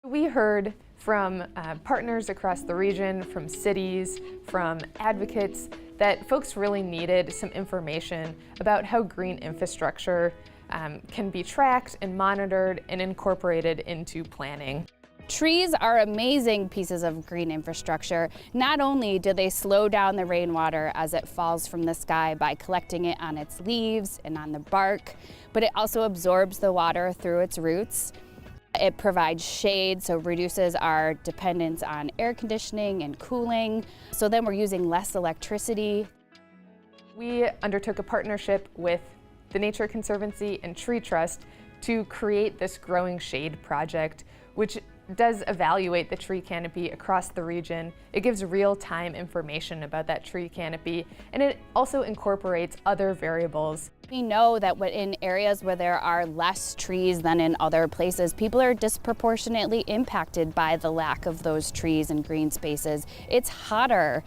We heard from partners across the region, from cities, from advocates, that folks really needed some information about how green infrastructure can be tracked and monitored and incorporated into planning. Trees are amazing pieces of green infrastructure. Not only do they slow down the rainwater as it falls from the sky by collecting it on its leaves and on the bark, but it also absorbs the water through its roots. It provides shade, so reduces our dependence on air conditioning and cooling. So then we're using less electricity. We undertook a partnership with the Nature Conservancy and Tree Trust to create this Growing Shade project, which does evaluate the tree canopy across the region. It gives real-time information about that tree canopy, and it also incorporates other variables. We know that in areas where there are less trees than in other places, people are disproportionately impacted by the lack of those trees and green spaces. It's hotter.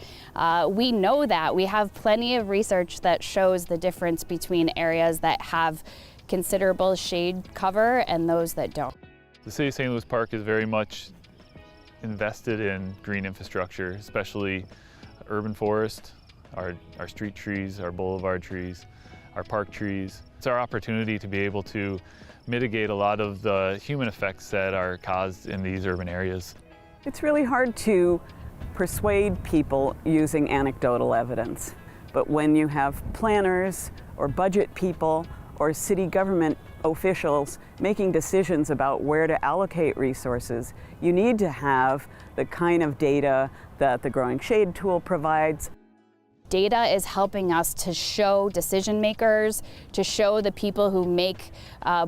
We know that. We have plenty of research that shows the difference between areas that have considerable shade cover and those that don't. The City of St. Louis Park is very much invested in green infrastructure, especially urban forest, our street trees, our boulevard trees, our park trees. It's our opportunity to be able to mitigate a lot of the human effects that are caused in these urban areas. It's really hard to persuade people using anecdotal evidence, but when you have planners or budget people or city government officials making decisions about where to allocate resources, you need to have the kind of data that the Growing Shade tool provides. Data is helping us to show decision makers, to show the people who make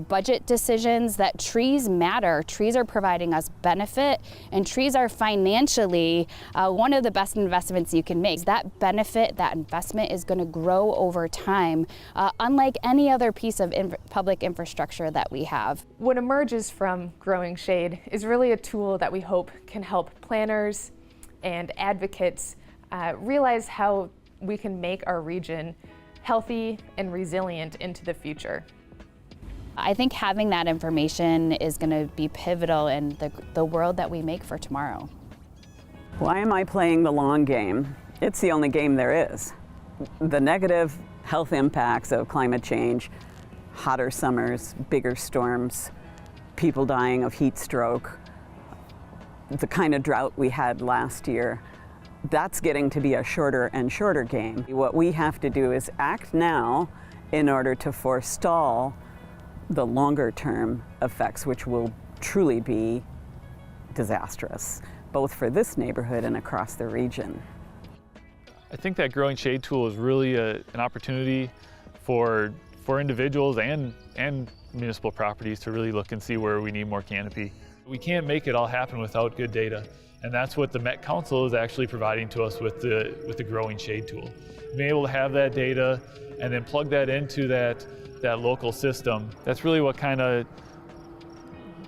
budget decisions that trees matter. Trees are providing us benefit, and trees are financially one of the best investments you can make. That benefit, that investment is going to grow over time, unlike any other piece of public infrastructure that we have. What emerges from Growing Shade is really a tool that we hope can help planners and advocates realize how we can make our region healthy and resilient into the future. I think having that information is going to be pivotal in the world that we make for tomorrow. Why am I playing the long game? It's the only game there is. The negative health impacts of climate change, hotter summers, bigger storms, people dying of heat stroke, the kind of drought we had last year, that's getting to be a shorter and shorter game. What we have to do is act now in order to forestall the longer term effects, which will truly be disastrous, both for this neighborhood and across the region. I think that Growing Shade tool is really an opportunity for individuals and municipal properties to really look and see where we need more canopy. We can't make it all happen without good data. And that's what the Met Council is actually providing to us with the Growing Shade tool. Being able to have that data and then plug that into that local system, that's really what kind of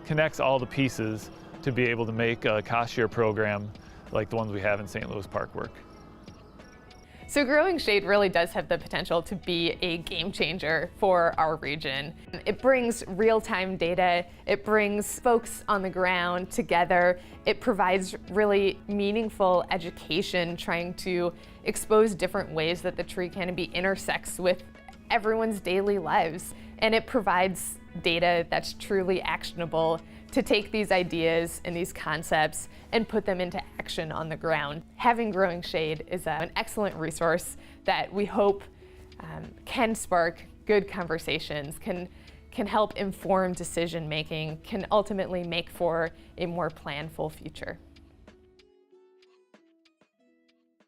connects all the pieces to be able to make a cost share program like the ones we have in St. Louis Park work. So Growing Shade really does have the potential to be a game changer for our region. It brings real-time data, it brings folks on the ground together, it provides really meaningful education trying to expose different ways that the tree canopy intersects with everyone's daily lives. And it provides data that's truly actionable to take these ideas and these concepts and put them into action on the ground. Having Growing Shade is an excellent resource that we hope can spark good conversations, can help inform decision making, can ultimately make for a more planful future.